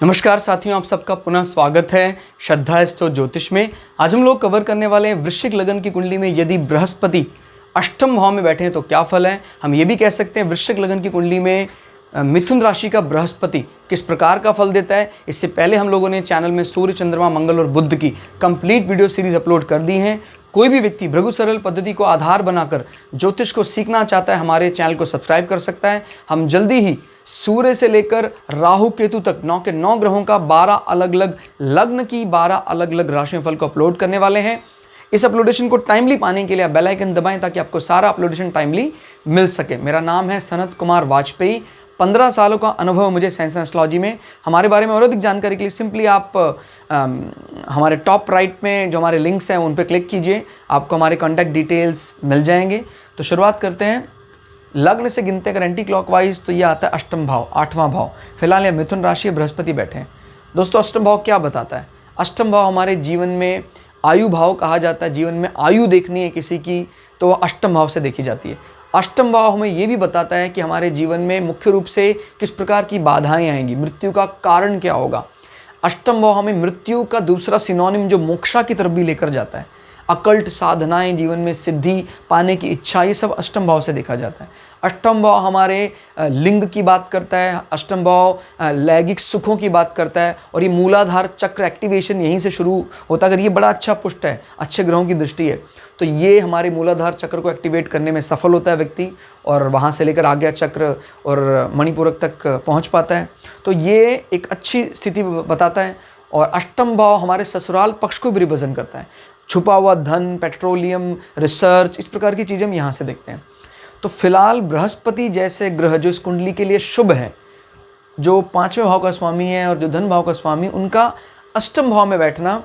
नमस्कार साथियों, आप सबका पुनः स्वागत है श्रद्धास्तव ज्योतिष में। आज हम लोग कवर करने वाले हैं वृश्चिक लगन की कुंडली में यदि बृहस्पति अष्टम भाव में बैठे हैं तो क्या फल है। हम ये भी कह सकते हैं वृश्चिक लगन की कुंडली में मिथुन राशि का बृहस्पति किस प्रकार का फल देता है। इससे पहले हम लोगों ने चैनल में सूर्य, चंद्रमा, मंगल और बुध की कंप्लीट वीडियो सीरीज अपलोड कर दी हैं। कोई भी व्यक्ति भृगु सरल पद्धति को आधार बनाकर ज्योतिष को सीखना चाहता है, हमारे चैनल को सब्सक्राइब कर सकता है। हम जल्दी ही सूर्य से लेकर राहु केतु तक 9 के 9 ग्रहों का 12 अलग अलग लग्न की 12 अलग अलग राशियों फल को अपलोड करने वाले हैं। इस अपलोडेशन को टाइमली पाने के लिए आप बेल आइकन दबाएं ताकि आपको सारा अपलोडेशन टाइमली मिल सके। मेरा नाम है सनत कुमार वाजपेयी। 15 सालों का अनुभव मुझे साइंस एंड एस्ट्रोलॉजी में। हमारे बारे में और अधिक जानकारी के लिए सिंपली आप हमारे टॉप राइट में जो हमारे लिंक्स हैं उन पर क्लिक कीजिए, आपको हमारे कॉन्टैक्ट डिटेल्स मिल जाएंगे। तो शुरुआत करते हैं। लग्न से गिनते अगर एंटी क्लॉकवाइज तो ये आता है अष्टम भाव, 8वां भाव। फिलहाल ये मिथुन राशि बृहस्पति बैठे हैं। दोस्तों, अष्टम भाव क्या बताता है? अष्टम भाव हमारे जीवन में आयु भाव कहा जाता है। जीवन में आयु देखनी है किसी की तो वह अष्टम भाव से देखी जाती है। अष्टम भाव हमें ये भी बताता है कि हमारे जीवन में मुख्य रूप से किस प्रकार की बाधाएं आएंगी, मृत्यु का कारण क्या होगा। अष्टम भाव हमें मृत्यु का दूसरा सिनोनिम जो मोक्षा की तरफ भी लेकर जाता है। अकल्ट साधनाएं, जीवन में सिद्धि पाने की इच्छा, ये सब अष्टम भाव से देखा जाता है। अष्टम भाव हमारे लिंग की बात करता है। अष्टम भाव लैंगिक सुखों की बात करता है और ये मूलाधार चक्र एक्टिवेशन यहीं से शुरू होता है। अगर ये बड़ा अच्छा पुष्ट है, अच्छे ग्रहों की दृष्टि है, तो ये हमारे मूलाधार चक्र को एक्टिवेट करने में सफल होता है व्यक्ति और वहाँ से लेकर आज्ञा चक्र और मणिपूरक तक पहुँच पाता है। तो ये एक अच्छी स्थिति बताता है। और अष्टम भाव हमारे ससुराल पक्ष को भी रिप्रेजेंट करता है। छुपा हुआ धन, पेट्रोलियम, रिसर्च, इस प्रकार की चीज़ें हम यहाँ से देखते हैं। तो फिलहाल बृहस्पति जैसे ग्रह जो इस कुंडली के लिए शुभ है, जो 5वें भाव का स्वामी है और जो धन भाव का स्वामी, उनका अष्टम भाव में बैठना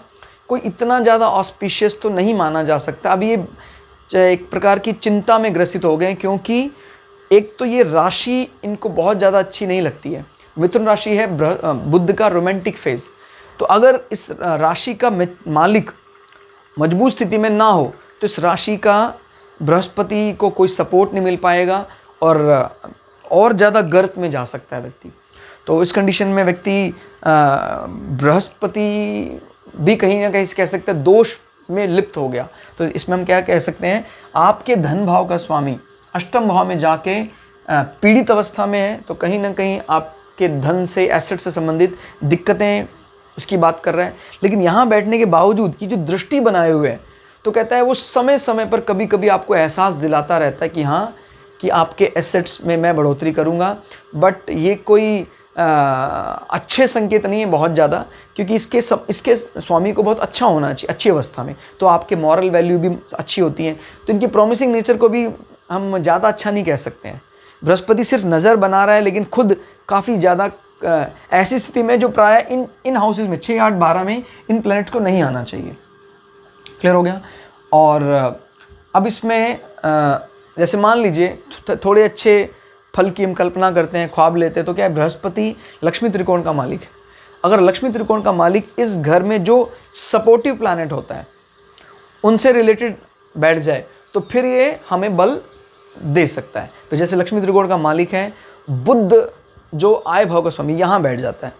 कोई इतना ज़्यादा ऑस्पिशियस तो नहीं माना जा सकता। अब ये एक प्रकार की चिंता में ग्रसित हो गए क्योंकि एक तो ये राशि इनको बहुत ज़्यादा अच्छी नहीं लगती है। मिथुन राशि है बुध का रोमांटिक फेज। तो अगर इस राशि का मालिक मजबूत स्थिति में ना हो तो इस राशि का बृहस्पति को कोई सपोर्ट नहीं मिल पाएगा और ज़्यादा गर्त में जा सकता है व्यक्ति। तो इस कंडीशन में व्यक्ति बृहस्पति भी कहीं ना कहीं कह सकते हैं दोष में लिप्त हो गया। तो इसमें हम क्या कह सकते हैं, आपके धन भाव का स्वामी अष्टम भाव में जाके पीड़ित अवस्था में है तो कहीं ना कहीं आपके धन से, एसेट से संबंधित दिक्कतें उसकी बात कर रहा है। लेकिन यहाँ बैठने के बावजूद ये जो दृष्टि बनाए हुए है तो कहता है वो समय समय पर कभी कभी आपको एहसास दिलाता रहता है कि हाँ, कि आपके एसेट्स में मैं बढ़ोतरी करूँगा। बट ये कोई अच्छे संकेत नहीं है बहुत ज़्यादा, क्योंकि इसके स्वामी को बहुत अच्छा होना चाहिए अच्छी अवस्था में, तो आपके मॉरल वैल्यू भी अच्छी होती हैं। तो इनकी प्रॉमिसिंग नेचर को भी हम ज़्यादा अच्छा नहीं कह सकते हैं। बृहस्पति सिर्फ नज़र बना रहा है लेकिन खुद काफ़ी ज़्यादा ऐसी स्थिति में जो प्राय इन हाउसेज में 6, 8, 12 में इन प्लैनेट्स को नहीं आना चाहिए। क्लियर हो गया। और अब इसमें जैसे मान लीजिए थोड़े अच्छे फल की हम कल्पना करते हैं, ख्वाब लेते हैं, तो क्या है, बृहस्पति लक्ष्मी त्रिकोण का मालिक है। अगर लक्ष्मी त्रिकोण का मालिक इस घर में जो सपोर्टिव प्लैनेट होता है उनसे रिलेटेड बैठ जाए तो फिर ये हमें बल दे सकता है। तो जैसे लक्ष्मी त्रिकोण का मालिक है बुध जो आय भाव का स्वामी, यहाँ बैठ जाता है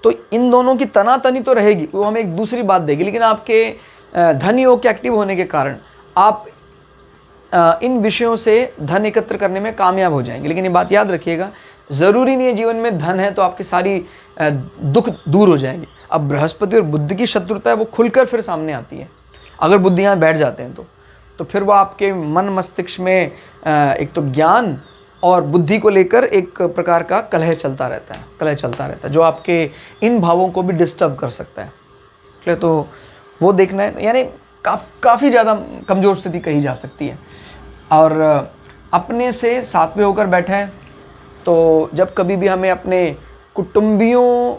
तो इन दोनों की तनातनी तो रहेगी, वो हमें एक दूसरी बात देगी। लेकिन आपके धन योग के एक्टिव होने के कारण आप इन विषयों से धन एकत्र करने में कामयाब हो जाएंगे। लेकिन ये बात याद रखिएगा, ज़रूरी नहीं है जीवन में धन है तो आपकी सारी दुख दूर हो जाएंगे। अब बृहस्पति और बुध की शत्रुता है वो खुलकर फिर सामने आती है। अगर बुध यहाँ बैठ जाते हैं तो फिर वो आपके मन मस्तिष्क में एक तो ज्ञान और बुद्धि को लेकर एक प्रकार का कलह चलता रहता है जो आपके इन भावों को भी डिस्टर्ब कर सकता है। इसलिए तो वो देखना है, यानी काफ़ी ज़्यादा कमज़ोर स्थिति कही जा सकती है। और अपने से 7वें होकर बैठा है तो जब कभी भी हमें अपने कुटुंबियों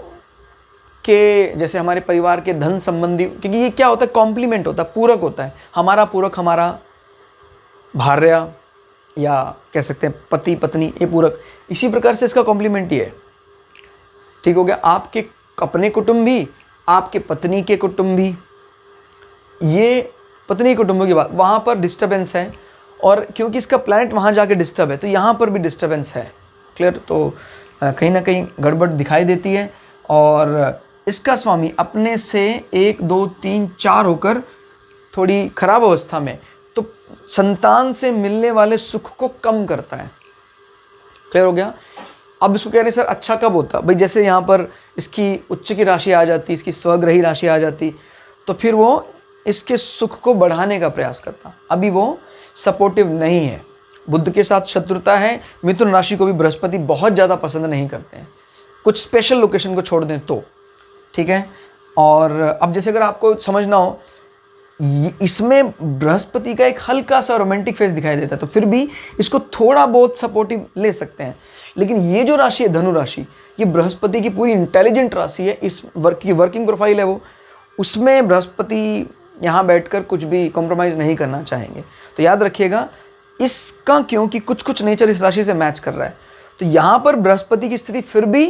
के, जैसे हमारे परिवार के धन संबंधी, क्योंकि ये क्या होता है, कॉम्प्लीमेंट होता है, पूरक होता है। हमारा पूरक हमारा भार्या या कह सकते हैं पति पत्नी, ये पूरक, इसी प्रकार से इसका कॉम्प्लीमेंट ही है। ठीक हो गया। आपके अपने कुटुंबी, आपके पत्नी के कुटुंबी, ये पत्नी कुटुंबों की बात, वहाँ पर डिस्टर्बेंस है। और क्योंकि इसका प्लैनेट वहाँ जाके डिस्टर्ब है तो यहाँ पर भी डिस्टर्बेंस है। क्लियर। तो कहीं ना कहीं गड़बड़ दिखाई देती है। और इसका स्वामी अपने से 1 2 3 4 होकर थोड़ी खराब अवस्था में, तो संतान से मिलने वाले सुख को कम करता है। क्लियर हो गया? अब इसको कह रहे हैं सर अच्छा कब होता? भाई जैसे यहाँ पर इसकी उच्च की राशि आ जाती, इसकी स्वग्रही राशि आ जाती, तो फिर वो इसके सुख को बढ़ाने का प्रयास करता। अभी वो सपोर्टिव नहीं है, बुध के साथ शत्रुता है। मिथुन राशि को भी बृहस्पति बहुत ज़्यादा पसंद नहीं करते हैं, कुछ स्पेशल लोकेशन को छोड़ दें तो, ठीक है। और अब जैसे अगर आपको समझना हो, इसमें बृहस्पति का एक हल्का सा रोमांटिक फेस दिखाई देता है, तो फिर भी इसको थोड़ा बहुत सपोर्टिव ले सकते हैं। लेकिन ये जो राशि है धनु राशि, ये बृहस्पति की पूरी इंटेलिजेंट राशि है, इस की वर्किंग प्रोफाइल है वो, उसमें बृहस्पति यहाँ बैठकर कुछ भी कॉम्प्रोमाइज़ नहीं करना चाहेंगे। तो याद रखिएगा इसका, क्योंकि कुछ कुछ नेचर इस राशि से मैच कर रहा है, तो यहाँ पर बृहस्पति की स्थिति फिर भी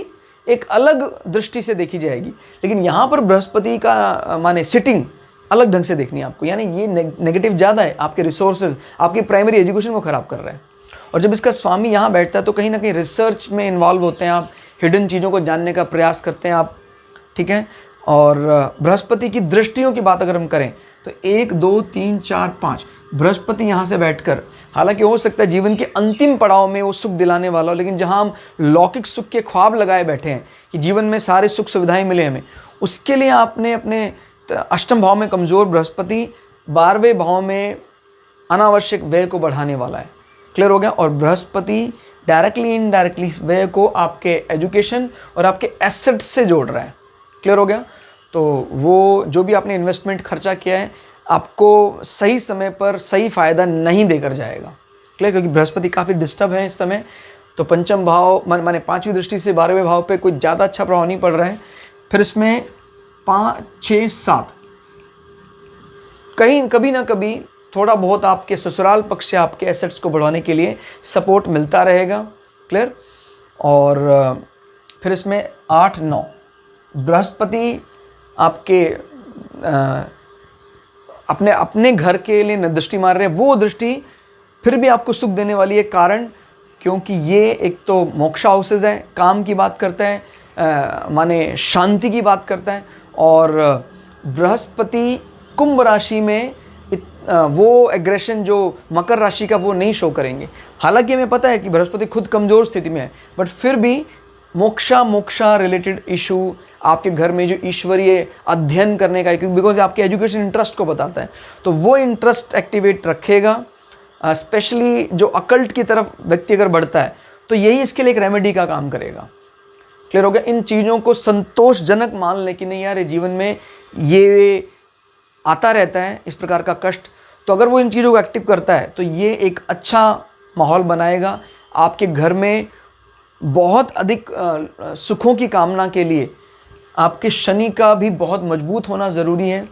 एक अलग दृष्टि से देखी जाएगी। लेकिन यहाँ पर बृहस्पति का माने सिटिंग अलग ढंग से देखनी है आपको, यानी ये नेगेटिव ज़्यादा है, आपके रिसोर्सेज, आपकी प्राइमरी एजुकेशन को ख़राब कर रहा है। और जब इसका स्वामी यहाँ बैठता है तो कहीं ना कहीं रिसर्च में इन्वॉल्व होते हैं आप, हिडन चीज़ों को जानने का प्रयास करते हैं आप, ठीक है। और बृहस्पति की दृष्टियों की बात अगर हम करें तो 1 2 3 4 5 बृहस्पति यहाँ से बैठकर, हालांकि हो सकता है जीवन के अंतिम पड़ाव में वो सुख दिलाने वाला हो, लेकिन जहाँ हम लौकिक सुख के ख्वाब लगाए बैठे हैं कि जीवन में सारे सुख सुविधाएं मिले हमें, उसके लिए आपने अपने अष्टम भाव में कमज़ोर बृहस्पति 12वें भाव में अनावश्यक व्यय को बढ़ाने वाला है। क्लियर हो गया? और बृहस्पति डायरेक्टली इनडायरेक्टली व्यय को आपके एजुकेशन और आपके एसेट से जोड़ रहा है। क्लियर हो गया? तो वो जो भी आपने इन्वेस्टमेंट खर्चा किया है आपको सही समय पर सही फ़ायदा नहीं देकर जाएगा। क्लियर? क्योंकि बृहस्पति काफ़ी डिस्टर्ब है इस समय, तो पंचम भाव माने 5वीं दृष्टि से 12वें भाव पे कोई ज़्यादा अच्छा प्रभाव नहीं पड़ रहा है। फिर इसमें 5 6 7 कहीं कभी ना कभी थोड़ा बहुत आपके ससुराल पक्ष से आपके एसेट्स को बढ़ाने के लिए सपोर्ट मिलता रहेगा। क्लियर? और फिर इसमें 8 9 बृहस्पति आपके अपने घर के लिए दृष्टि मार रहे हैं, वो दृष्टि फिर भी आपको सुख देने वाली है। कारण क्योंकि ये एक तो मोक्ष हाउसेज है, काम की बात करता है, माने शांति की बात करता है। और बृहस्पति कुंभ राशि में वो एग्रेशन जो मकर राशि का वो नहीं शो करेंगे। हालांकि हमें पता है कि बृहस्पति खुद कमज़ोर स्थिति में है, बट फिर भी मोक्षा रिलेटेड इशू आपके घर में जो ईश्वरीय अध्ययन करने का, बिकॉज आपके एजुकेशन इंटरेस्ट को बताता है, तो वो इंटरेस्ट एक्टिवेट रखेगा। स्पेशली जो अकल्ट की तरफ व्यक्ति अगर बढ़ता है तो यही इसके लिए एक रेमेडी का काम करेगा। क्लियर हो गया? इन चीज़ों को संतोषजनक मान ले कि नहीं यार, जीवन में ये आता रहता है इस प्रकार का कष्ट, तो अगर वो इन चीज़ों को एक्टिव करता है तो ये एक अच्छा माहौल बनाएगा आपके घर में। बहुत अधिक सुखों की कामना के लिए आपके शनि का भी बहुत मजबूत होना ज़रूरी है।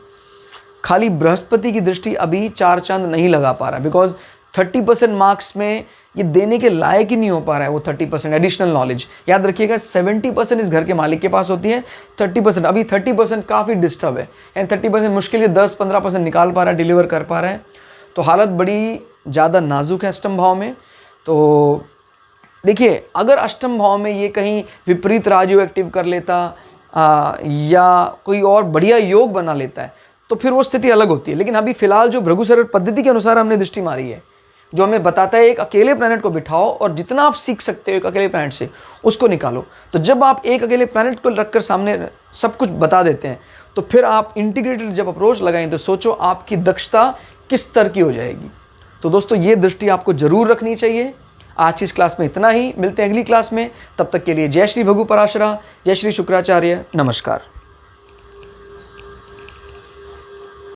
खाली बृहस्पति की दृष्टि अभी 4 चांद नहीं लगा पा रहा है, बिकॉज 30% मार्क्स में ये देने के लायक ही नहीं हो पा रहा है वो 30% एडिशनल नॉलेज। याद रखिएगा 70% इस घर के मालिक के पास होती है, 30% अभी 30% काफ़ी डिस्टर्ब है, यानी 30% मुश्किल से 10-15% निकाल पा रहा है, डिलीवर कर पा रहा है। तो हालत बड़ी ज़्यादा नाजुक है अष्टम भाव में। तो देखिए, अगर अष्टम भाव में ये कहीं विपरीत राजयोग एक्टिव कर लेता या कोई और बढ़िया योग बना लेता है तो फिर वो स्थिति अलग होती है। लेकिन अभी फिलहाल जो भृगुसर पद्धति के अनुसार हमने दृष्टि मारी है, जो हमें बताता है एक अकेले प्लैनेट को बिठाओ और जितना आप सीख सकते हो एक अकेले प्लैनेट से उसको निकालो। तो जब आप एक अकेले प्लैनेट को रखकर सामने सब कुछ बता देते हैं तो फिर आप इंटीग्रेटेड जब अप्रोच लगाएं तो सोचो आपकी दक्षता किस स्तर की हो जाएगी। तो दोस्तों ये दृष्टि आपको जरूर रखनी चाहिए। आज की इस क्लास में इतना ही, मिलते हैं अगली क्लास में। तब तक के लिए जय श्री भृगु पराशरा, जय श्री शुक्राचार्य, नमस्कार।